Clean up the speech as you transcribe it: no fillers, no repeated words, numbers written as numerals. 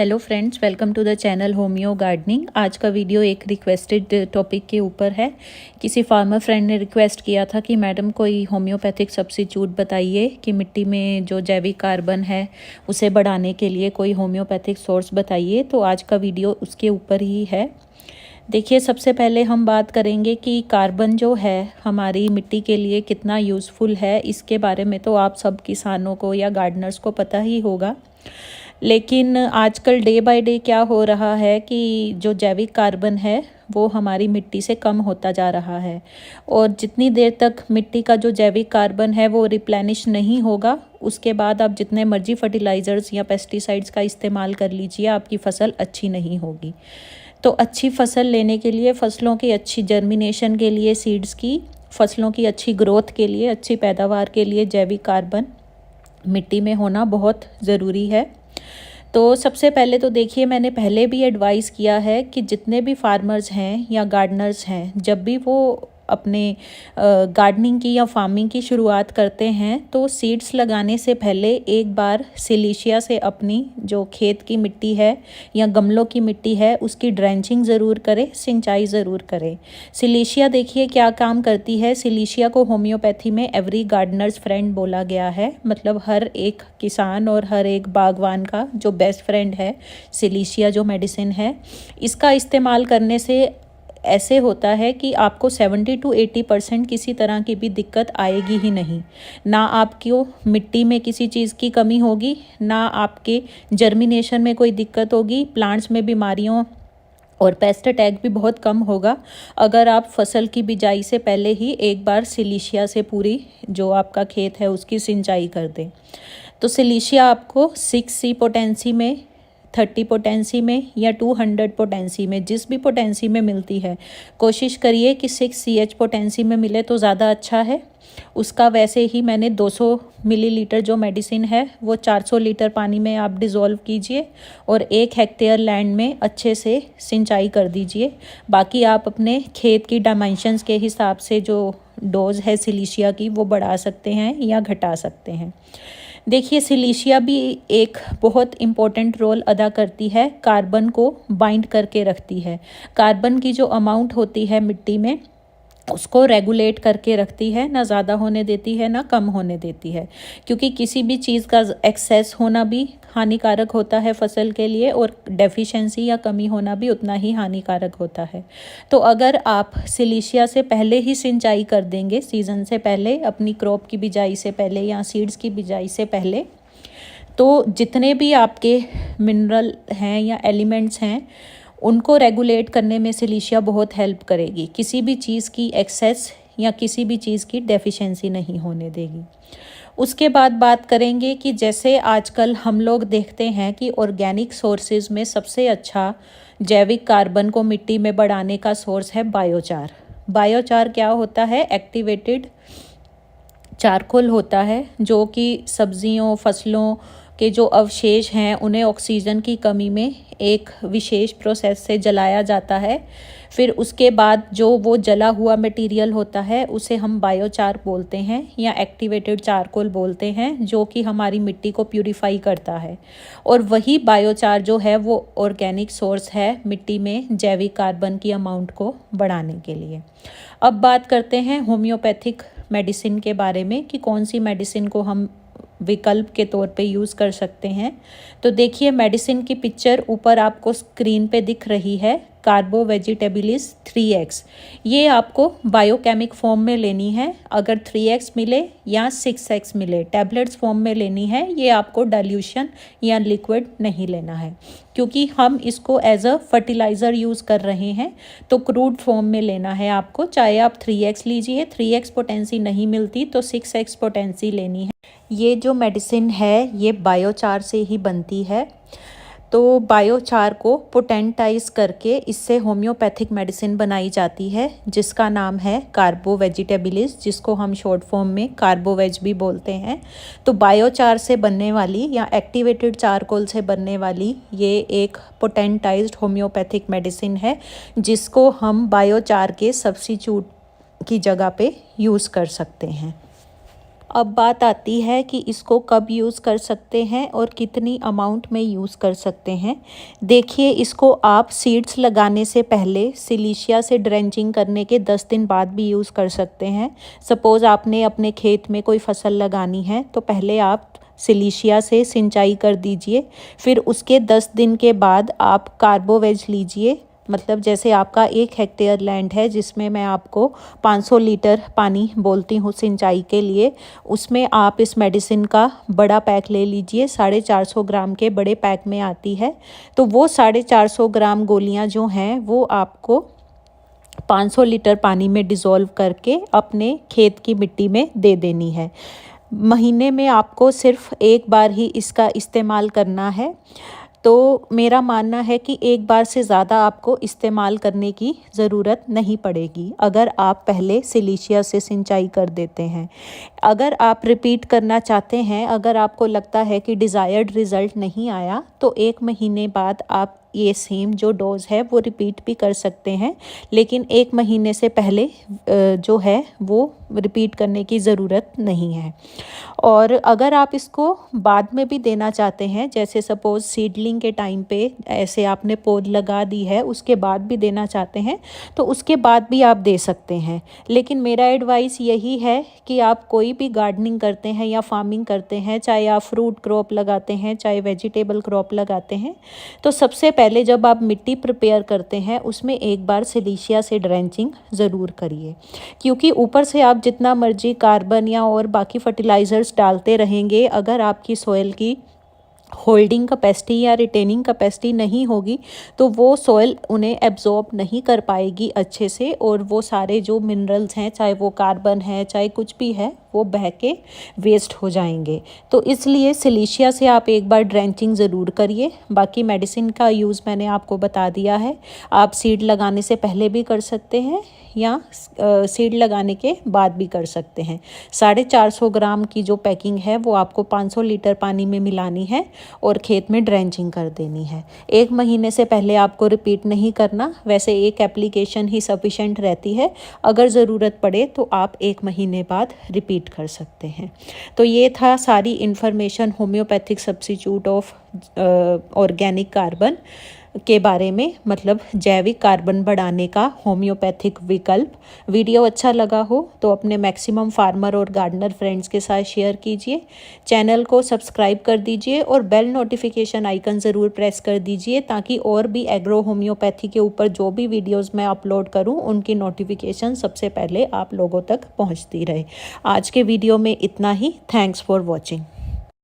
Hello friends, welcome to the channel homeo gardening. आज का video एक रिक्वेस्टेड टॉपिक के ऊपर है। किसी फार्मर फ्रेंड ने रिक्वेस्ट किया था कि मैडम कोई होम्योपैथिक सब्स्टिट्यूट बताइए कि मिट्टी में जो जैविक कार्बन है उसे बढ़ाने के लिए कोई होम्योपैथिक सोर्स बताइए। तो आज का वीडियो उसके ऊपर ही है। देखिए, सबसे पहले हम बात करेंगे कि कार्बन जो है हमारी मिट्टी के लिए कितना यूज़फुल है। इसके बारे में तो आप सब किसानों को या गार्डनर्स को पता ही होगा, लेकिन आजकल डे बाय डे क्या हो रहा है कि जो जैविक कार्बन है वो हमारी मिट्टी से कम होता जा रहा है। और जितनी देर तक मिट्टी का जो जैविक कार्बन है वो रिप्लेनिश नहीं होगा, उसके बाद आप जितने मर्जी फर्टिलाइज़र्स या पेस्टिसाइड्स का इस्तेमाल कर लीजिए, आपकी फ़सल अच्छी नहीं होगी। तो अच्छी फ़सल लेने के लिए, फसलों की अच्छी जर्मिनेशन के लिए, सीड्स की फसलों की अच्छी ग्रोथ के लिए, अच्छी पैदावार के लिए जैविक कार्बन मिट्टी में होना बहुत ज़रूरी है। तो सबसे पहले तो देखिए, मैंने पहले भी एडवाइस किया है कि जितने भी फार्मर्स हैं या गार्डनर्स हैं, जब भी वो अपने गार्डनिंग की या फार्मिंग की शुरुआत करते हैं तो सीड्स लगाने से पहले एक बार सिलीशिया से अपनी जो खेत की मिट्टी है या गमलों की मिट्टी है उसकी ड्रेंचिंग ज़रूर करें, सिंचाई ज़रूर करें। सिलीशिया देखिए क्या काम करती है। सिलीशिया को होम्योपैथी में एवरी गार्डनर्स फ्रेंड बोला गया है, मतलब हर एक किसान और हर एक बागवान का जो बेस्ट फ्रेंड है सिलीशिया जो मेडिसिन है। इसका इस्तेमाल करने से ऐसे होता है कि आपको 70 to 80% किसी तरह की भी दिक्कत आएगी ही नहीं। ना आपको मिट्टी में किसी चीज़ की कमी होगी, ना आपके जर्मिनेशन में कोई दिक्कत होगी, प्लांट्स में बीमारियों और पेस्ट अटैक भी बहुत कम होगा अगर आप फसल की बिजाई से पहले ही एक बार सिलीशिया से पूरी जो आपका खेत है उसकी सिंचाई कर दें। तो सिलीशिया आपको 6C पोटेंसी में, 30 पोटेंसी में या 200 पोटेंसी में, जिस भी पोटेंसी में मिलती है, कोशिश करिए कि 6CH पोटेंसी में मिले तो ज़्यादा अच्छा है। उसका वैसे ही मैंने 200 मिलीलीटर जो मेडिसिन है वो 400 लीटर पानी में आप डिज़ोल्व कीजिए और 1 हेक्टेयर लैंड में अच्छे से सिंचाई कर दीजिए। बाकी आप अपने खेत की डायमेंशंस के हिसाब से जो डोज है सिलीशिया की वो बढ़ा सकते हैं या घटा सकते हैं। देखिए, सिलीशिया भी एक बहुत इम्पोर्टेंट रोल अदा करती है, कार्बन को बाइंड करके रखती है। कार्बन की जो अमाउंट होती है मिट्टी में उसको रेगुलेट करके रखती है, ना ज़्यादा होने देती है ना कम होने देती है, क्योंकि किसी भी चीज़ का एक्सेस होना भी हानिकारक होता है फसल के लिए और डेफिशिएंसी या कमी होना भी उतना ही हानिकारक होता है। तो अगर आप सिलीशिया से पहले ही सिंचाई कर देंगे, सीज़न से पहले, अपनी क्रॉप की बिजाई से पहले या सीड्स की बिजाई से पहले, तो जितने भी आपके मिनरल हैं या एलिमेंट्स हैं उनको रेगुलेट करने में सिलीशिया बहुत हेल्प करेगी। किसी भी चीज़ की एक्सेस या किसी भी चीज़ की डेफिशिएंसी नहीं होने देगी। उसके बाद बात करेंगे कि जैसे आजकल हम लोग देखते हैं कि ऑर्गेनिक सोर्सेज में सबसे अच्छा जैविक कार्बन को मिट्टी में बढ़ाने का सोर्स है बायोचार। बायोचार क्या होता है? एक्टिवेटेड चारकोल होता है, जो कि सब्जियों, फसलों के जो अवशेष हैं उन्हें ऑक्सीजन की कमी में एक विशेष प्रोसेस से जलाया जाता है। फिर उसके बाद जो वो जला हुआ मटेरियल होता है उसे हम बायोचार बोलते हैं या एक्टिवेटेड चारकोल बोलते हैं, जो कि हमारी मिट्टी को प्यूरिफाई करता है। और वही बायोचार जो है वो ऑर्गेनिक सोर्स है मिट्टी में जैविक कार्बन की अमाउंट को बढ़ाने के लिए। अब बात करते हैं होम्योपैथिक मेडिसिन के बारे में कि कौन सी मेडिसिन को हम विकल्प के तौर पे यूज़ कर सकते हैं। तो देखिए, मेडिसिन की पिक्चर ऊपर आपको स्क्रीन पे दिख रही है, कार्बो वेजिटेबलिस 3X। ये आपको बायोकेमिक फॉर्म में लेनी है। अगर 3X मिले या 6X मिले, टैबलेट्स फॉर्म में लेनी है। ये आपको डाइल्यूशन या लिक्विड नहीं लेना है, क्योंकि हम इसको एज अ फर्टिलाइज़र यूज़ कर रहे हैं। तो क्रूड फॉर्म में लेना है आपको। चाहे आप 3X लीजिए, 3X पोटेंसी नहीं मिलती तो 6X पोटेंसी लेनी है। ये जो मेडिसिन है ये बायोचार से ही बनती है। तो बायोचार को पोटेंटाइज करके इससे होम्योपैथिक मेडिसिन बनाई जाती है, जिसका नाम है कार्बो वेजिटेबलिस, जिसको हम शॉर्ट फॉर्म में कार्बोवेज भी बोलते हैं। तो बायोचार से बनने वाली या एक्टिवेटेड चारकोल से बनने वाली ये एक पोटेंटाइज्ड होम्योपैथिक मेडिसिन है, जिसको हम बायोचार के सब्स्टिट्यूट की जगह पे यूज़ कर सकते हैं। अब बात आती है कि इसको कब यूज़ कर सकते हैं और कितनी अमाउंट में यूज़ कर सकते हैं। देखिए, इसको आप सीड्स लगाने से पहले सिलीशिया से ड्रेंचिंग करने के 10 दिन बाद भी यूज़ कर सकते हैं। सपोज़ आपने अपने खेत में कोई फसल लगानी है तो पहले आप सिलीशिया से सिंचाई कर दीजिए, फिर उसके 10 दिन के बाद आप कार्बोवेज लीजिए। मतलब जैसे आपका 1 हेक्टेयर लैंड है जिसमें मैं आपको 500 लीटर पानी बोलती हूँ सिंचाई के लिए, उसमें आप इस मेडिसिन का बड़ा पैक ले लीजिए। 450 ग्राम के बड़े पैक में आती है। तो वो 450 ग्राम गोलियाँ जो हैं वो आपको 500 लीटर पानी में डिज़ोल्व करके अपने खेत की मिट्टी में दे देनी है। महीने में आपको सिर्फ एक बार ही इसका इस्तेमाल करना है। तो मेरा मानना है कि एक बार से ज़्यादा आपको इस्तेमाल करने की ज़रूरत नहीं पड़ेगी अगर आप पहले सिलीशिया से सिंचाई कर देते हैं। अगर आप रिपीट करना चाहते हैं, अगर आपको लगता है कि डिज़ायर्ड रिज़ल्ट नहीं आया, तो 1 महीने बाद आप ये सेम जो डोज़ है वो रिपीट भी कर सकते हैं, लेकिन 1 महीने से पहले जो है वो रिपीट करने की ज़रूरत नहीं है। और अगर आप इसको बाद में भी देना चाहते हैं, जैसे सपोज़ सीडलिंग के टाइम पे ऐसे आपने पौध लगा दी है उसके बाद भी देना चाहते हैं, तो उसके बाद भी आप दे सकते हैं। लेकिन मेरा एडवाइस यही है कि आप कोई भी गार्डनिंग करते हैं या फार्मिंग करते हैं, चाहे आप फ्रूट क्रॉप लगाते हैं चाहे वेजिटेबल क्रॉप लगाते हैं, तो सबसे पहले जब आप मिट्टी प्रिपेयर करते हैं उसमें एक बार सिलीशिया से ड्रेंचिंग ज़रूर करिए। क्योंकि ऊपर से आप जितना मर्जी कार्बन या और बाकी फर्टिलाइज़र्स डालते रहेंगे, अगर आपकी सॉइल की होल्डिंग कैपेसिटी या रिटेनिंग कैपेसिटी नहीं होगी तो वो सॉइल उन्हें एब्जॉर्ब नहीं कर पाएगी अच्छे से, और वो सारे जो मिनरल्स हैं, चाहे वो कार्बन है चाहे कुछ भी है, वो बह के वेस्ट हो जाएंगे। तो इसलिए सिलीशिया से आप एक बार ड्रेंचिंग ज़रूर करिए। बाकी मेडिसिन का यूज़ मैंने आपको बता दिया है। आप सीड लगाने से पहले भी कर सकते हैं या सीड लगाने के बाद भी कर सकते हैं। 450 ग्राम की जो पैकिंग है वो आपको 500 लीटर पानी में मिलानी है और खेत में ड्रेंचिंग कर देनी है। 1 महीने से पहले आपको रिपीट नहीं करना। वैसे एक एप्लीकेशन ही सफिशेंट रहती है, अगर ज़रूरत पड़े तो आप 1 महीने बाद रिपीट कर सकते हैं। तो ये था सारी information homeopathic substitute of organic carbon के बारे में, मतलब जैविक कार्बन बढ़ाने का होम्योपैथिक विकल्प। वीडियो अच्छा लगा हो तो अपने मैक्सिमम फार्मर और गार्डनर फ्रेंड्स के साथ शेयर कीजिए। चैनल को सब्सक्राइब कर दीजिए और बेल नोटिफिकेशन आइकन ज़रूर प्रेस कर दीजिए, ताकि और भी एग्रो होम्योपैथी के ऊपर जो भी वीडियोस मैं अपलोड करूं उनकी नोटिफिकेशन सबसे पहले आप लोगों तक पहुंचती रहे। आज के वीडियो में इतना ही। Thanks for watching.